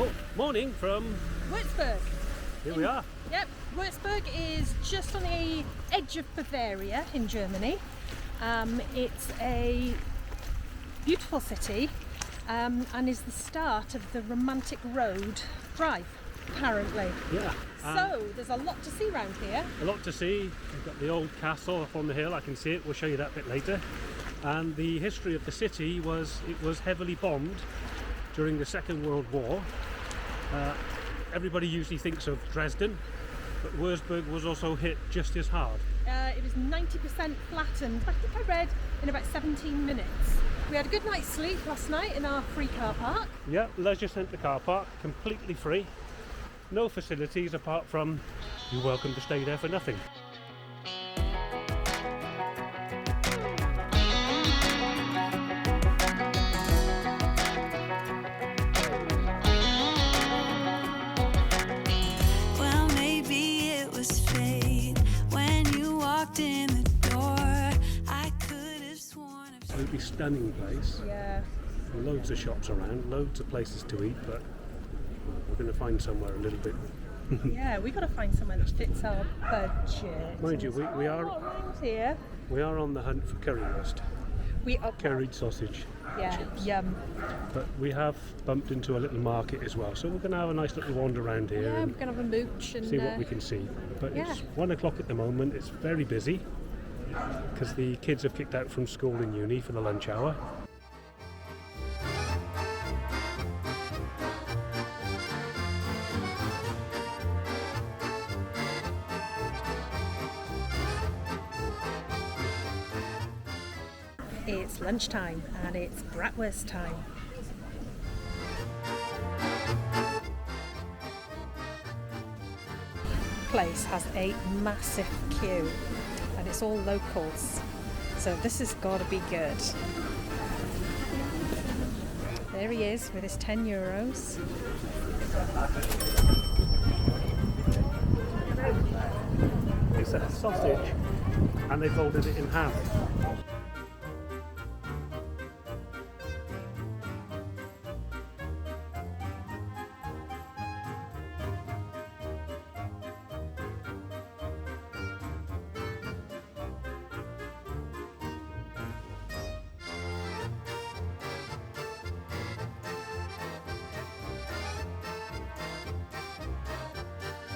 Oh, morning from Wurzburg. Here we are. Yep, Wurzburg is just on the edge of Bavaria in Germany. It's a beautiful city and is the start of the romantic road drive, apparently. Yeah. So there's a lot to see around here. A lot to see. We've got the old castle up on the hill. I can see it. We'll show you that a bit later. And the history of the city was it was heavily bombed during the Second World War. Everybody usually thinks of Dresden, but Wurzburg was also hit just as hard. It was 90% flattened, I think I read, in about 17 minutes. We had a good night's sleep last night in our free car park. Yeah, leisure centre car park, completely free. No facilities apart from you're welcome to stay there for nothing. Absolutely stunning place. Yeah. Loads of shops around, loads of places to eat, but we're going to find somewhere a little bit. Yeah, we got to find somewhere that fits our budget. Mind you, we are around here. We are on the hunt for currywurst. We are curried sausage. Yeah, chips. yum. But we have bumped into a little market as well, so we're going to have a nice little wander around here. Yeah, and we're going to have a mooch and see what we can see. But yeah. It's 1 o'clock at the moment. It's very busy because the kids have kicked out from school and uni for the lunch hour. It's lunchtime and it's bratwurst time. Place has a massive queue and it's all locals, so this has got to be good. There he is with his €10. It's a sausage and they folded it in half.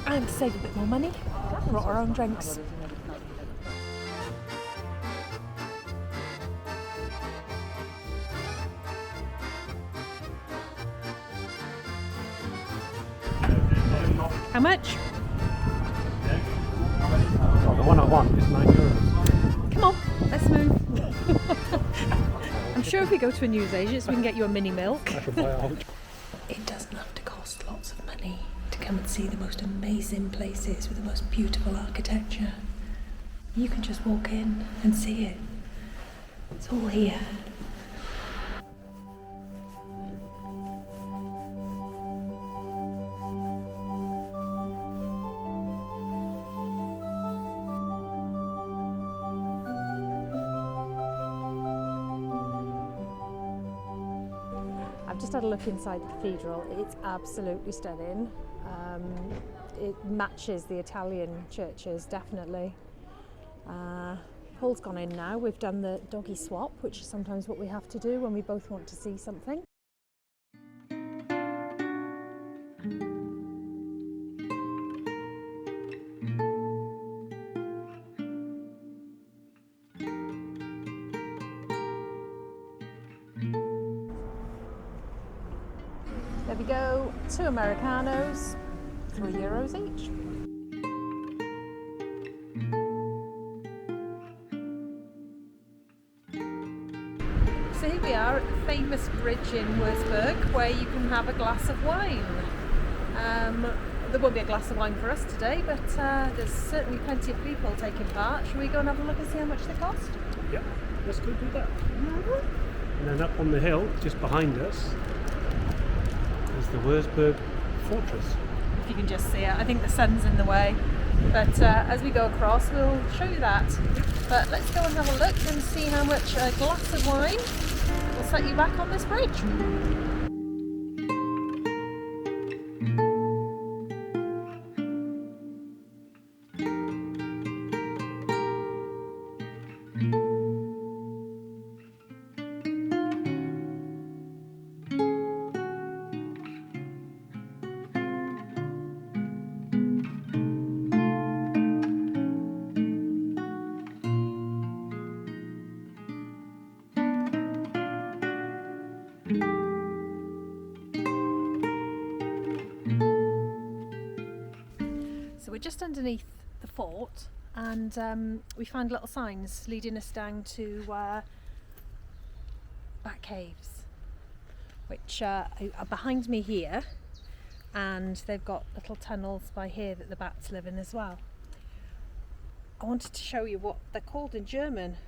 And to save a bit more money, we brought our own drinks. How much? Well, the one I want is €9. Come on, let's move. I'm sure if we go to a newsagent, we can get you a mini milk. I should buy a whole. It doesn't have to cost lots of money to come and see the most amazing places with the most beautiful architecture. You can just walk in and see it. It's all here. I've just had a look inside the cathedral. It's absolutely stunning. It matches the Italian churches, definitely. Paul's gone in now. We've done the doggy swap, which is sometimes what we have to do when we both want to see something. There we go, 2 Americanos, €3 each. So here we are at the famous bridge in Wurzburg, where you can have a glass of wine. There won't be a glass of wine for us today, but there's certainly plenty of people taking part. Shall we go and have a look and see how much they cost? Yeah, let's go do that. And then up on the hill, just behind us, is the Wurzburg fortress. If you can just see it. I think the sun's in the way, but as we go across we'll show you that. But let's go and have a look and see how much a glass of wine will set you back on this bridge. just underneath the fort, and we found little signs leading us down to Bat Caves, which are behind me here, and they've got little tunnels by here that the bats live in as well. I wanted to show you what they're called in German.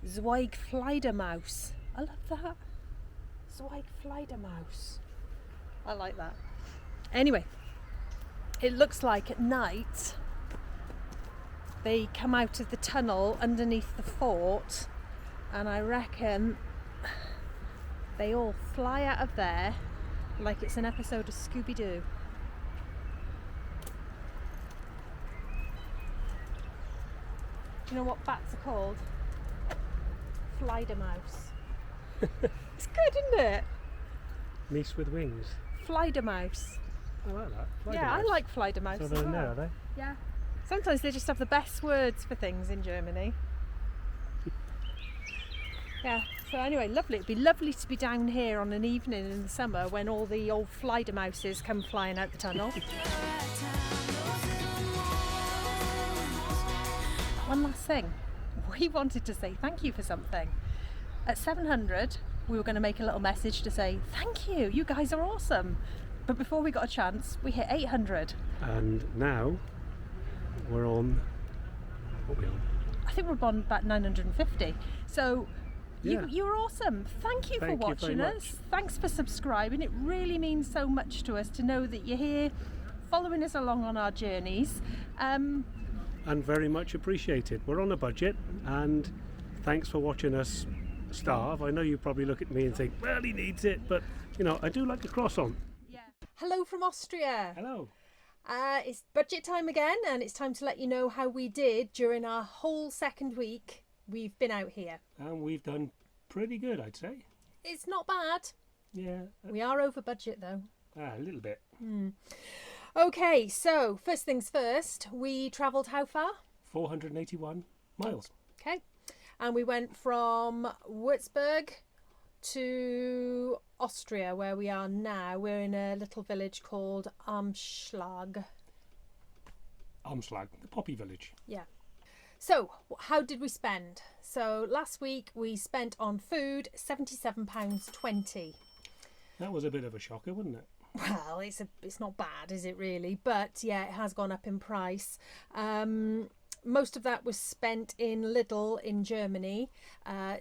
Zweigfledermaus. I love that. Zweigfledermaus. I like that. Anyway, it looks like at night they come out of the tunnel underneath the fort, and I reckon they all fly out of there like it's an episode of Scooby-Doo. Do you know what bats are called? Fledermaus. It's good, isn't it? Meese with wings. Fledermaus. I like that. Yeah, I like Fledermaus So as they're in well. there, are they? Yeah. Sometimes they just have the best words for things in Germany. Yeah, so anyway, lovely. It'd be lovely to be down here on an evening in the summer when all the old Fledermauses come flying out the tunnel. One last thing. We wanted to say thank you for something. At 700, we were going to make a little message to say thank you, you guys are awesome. But before we got a chance, we hit 800. And now we're on, what are we on? I think we're on about 950. So Yeah. you're awesome. Thank you for Thank you very watching us. much. Thanks for subscribing. It really means so much to us to know that you're here following us along on our journeys. And very much appreciated. We're on a budget, and thanks for watching us starve. I know you probably look at me and think, well, he needs it, but you know, I do like a croissant. Yeah. Hello from Austria. Hello. It's budget time again, and it's time to let you know how we did during our whole second week we've been out here. And we've done pretty good, I'd say. It's not bad. Yeah, We are over budget though. a little bit. Okay, so first things first, we travelled how far? 481 miles. Okay, and we went from Wurzburg to Austria, where we are now. We're in a little village called Armschlag. Armslag, the poppy village. Yeah. So, how did we spend? So, last week we spent on food £77.20. That was a bit of a shocker, wasn't it? Well, it's not bad, is it really? But yeah, it has gone up in price. Most of that was spent in Lidl in Germany.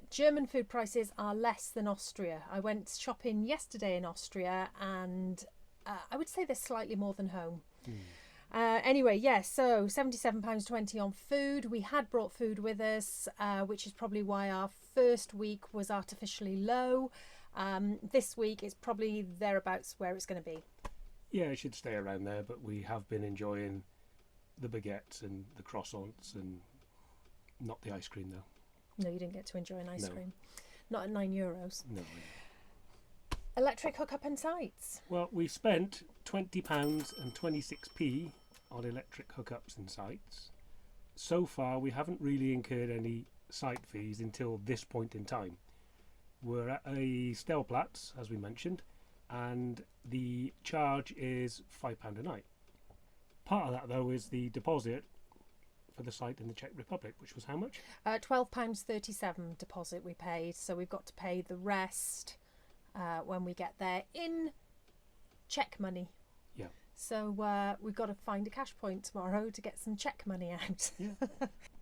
German food prices are less than Austria. I went shopping yesterday in Austria, and I would say they're slightly more than home. Anyway, yes, so £77.20 on food. We had brought food with us, which is probably why our first week was artificially low. This week it's probably thereabouts where it's going to be. Yeah, it should stay around there, but we have been enjoying the baguettes and the croissants, and not the ice cream though. No, you didn't get to enjoy an ice No. cream. Not at €9. No. Electric hookup and sites. Well, we've spent £20 and 26p on electric hookups and sites. So far, we haven't really incurred any site fees until this point in time. We're at a Stellplatz, as we mentioned, and the charge is £5 a night. Part of that, though, is the deposit for the site in the Czech Republic, which was how much? £12.37 deposit we paid, so we've got to pay the rest when we get there in Czech money. Yeah. So we've got to find a cash point tomorrow to get some Czech money out. Yeah.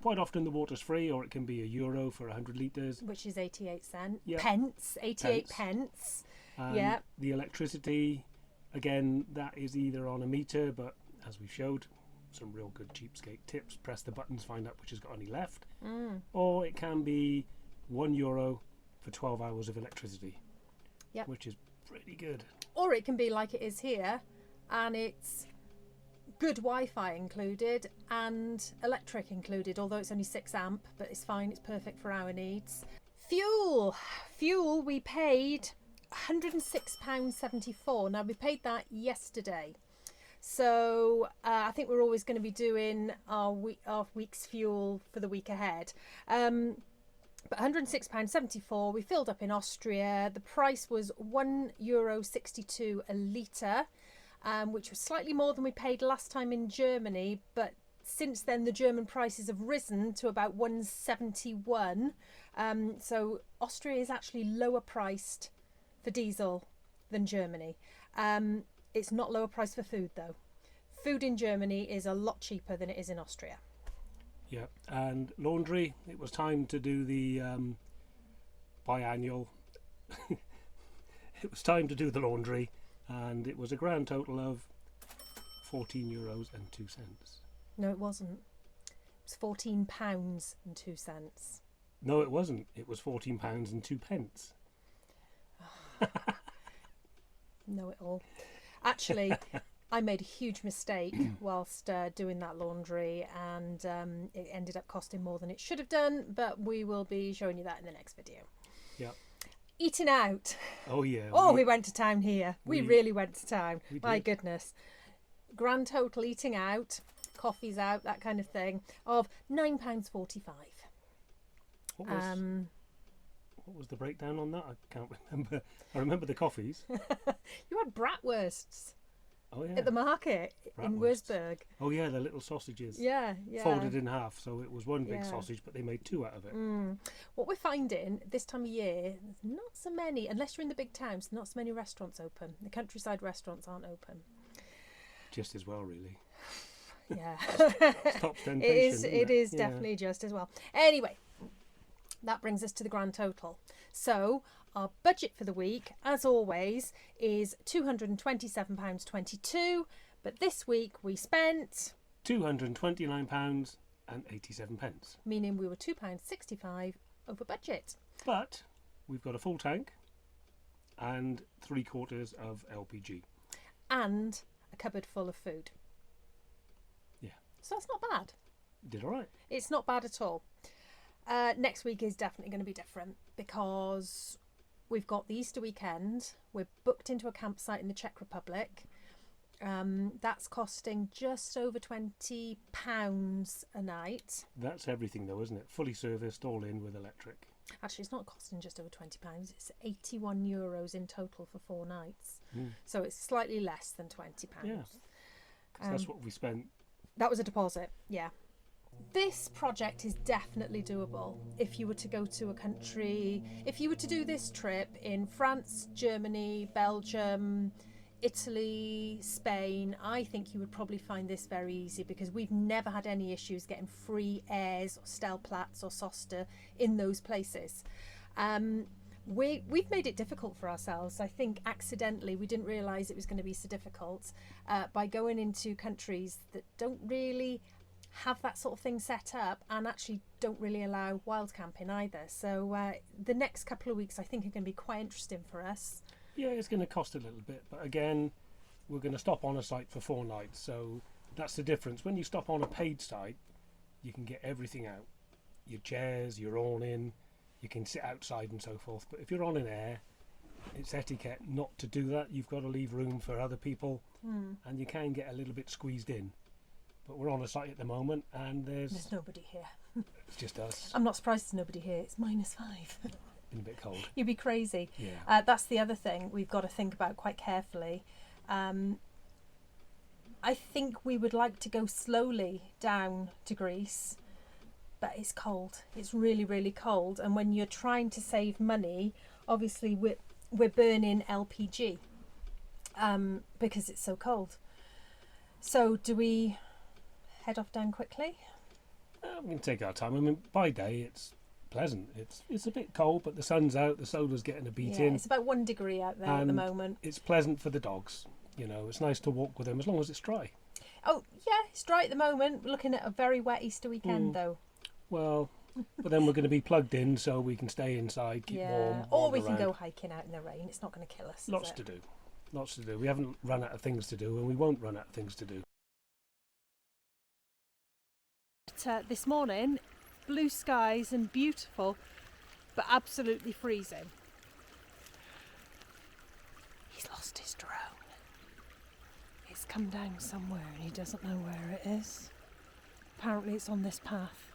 Quite often the water's free, or it can be €1 for 100 litres. Which is 88 cents. Yeah. Pence. 88 pence. And Yeah. the electricity, again, that is either on a meter, but as we showed, some real good cheapskate tips. Press the buttons, find out which has got any left. Or it can be €1 for 12 hours of electricity. Yep. Which is pretty good. Or it can be like it is here, and it's good Wi-Fi included and electric included, although it's only 6 amp, but it's fine, it's perfect for our needs. Fuel we paid £106.74. Now we paid that yesterday, so I think we're always going to be doing our week's fuel for the week ahead. But £106.74, we filled up in Austria. The price was €1.62 a litre. which was slightly more than we paid last time in Germany, but since then the German prices have risen to about 171. So Austria is actually lower priced for diesel than Germany. It's not lower priced for food though. Food in Germany is a lot cheaper than it is in Austria. Yeah, and laundry, it was time to do the biannual. It was time to do the laundry, and it was a grand total of €14.02. No, it wasn't. It was £14.02. No, it wasn't. It was £14.02. Know it all. Actually, I made a huge mistake whilst doing that laundry, and it ended up costing more than it should have done, but we will be showing you that in the next video. Yeah. Eating out. Oh yeah. Oh, we went to town here. We really went to town. My did. goodness. Grand total eating out, coffees out, that kind of thing, of £9.45. What was the breakdown on that? I can't remember. I remember the coffees. You had bratwursts Oh yeah. at the market in Bratwursts. Wurzburg. Oh yeah, the little sausages. Yeah. Folded in half, so it was one big Yeah. sausage, but they made two out of it. What we're finding this time of year, there's not so many, unless you're in the big towns, not so many restaurants open. The countryside restaurants aren't open. Just as well, really. Yeah. Stops temptation. It is Yeah. definitely just as well. Anyway, that brings us to the grand total. So our budget for the week, as always, is £227.22. But this week we spent £229.87. meaning we were £2.65 over budget. But we've got a full tank and 3/4 of LPG. And a cupboard full of food. Yeah. So that's not bad. Did all right. It's not bad at all. Next week is definitely going to be different because we've got the Easter weekend. We're booked into a campsite in the Czech Republic. That's costing just over £20 a night. That's everything though, isn't it? Fully serviced, all in with electric. Actually, it's not costing just over £20. It's €81 in total for 4 nights. So it's slightly less than £20. Yeah. 'Cause that's what we spent. That was a deposit, yeah. This project is definitely doable if you were to go to a country, if you were to do this trip in France, Germany, Belgium, Italy, Spain. I think you would probably find this very easy because we've never had any issues getting free airs or Stellplatz or Soster in those places. We've made it difficult for ourselves. I think accidentally we didn't realise it was going to be so difficult by going into countries that don't really have that sort of thing set up and actually don't really allow wild camping either. So the next couple of weeks I think are going to be quite interesting for us. Yeah, it's going to cost a little bit, but again, we're going to stop on a site for 4 nights, so that's the difference. When you stop on a paid site, you can get everything out. Your chairs, your awning, you can sit outside and so forth. But if you're on an air, it's etiquette not to do that. You've got to leave room for other people, and you can get a little bit squeezed in. But we're on a site at the moment, and there's nobody here. It's just us. I'm not surprised there's nobody here. It's -5. Been a bit cold. You'd be crazy. Yeah. That's the other thing we've got to think about quite carefully. I think we would like to go slowly down to Greece, but it's cold. It's really, really cold. And when you're trying to save money, obviously we're burning LPG because it's so cold. So do we head off down quickly? We can take our time. I mean, by day it's pleasant. It's a bit cold, but the sun's out, the solar's getting a beat in. It's about 1 degree out there at the moment. It's pleasant for the dogs. You know, it's nice to walk with them as long as it's dry. Oh, yeah, it's dry at the moment. We're looking at a very wet Easter weekend, though. Well, but then we're going to be plugged in so we can stay inside, keep warm. Or we can around. go hiking out in the rain. It's not going to kill us. Lots to do. Lots to do. We haven't run out of things to do, and we won't run out of things to do. This morning, blue skies and beautiful, but absolutely freezing. He's lost his drone. It's come down somewhere and he doesn't know where it is. Apparently it's on this path.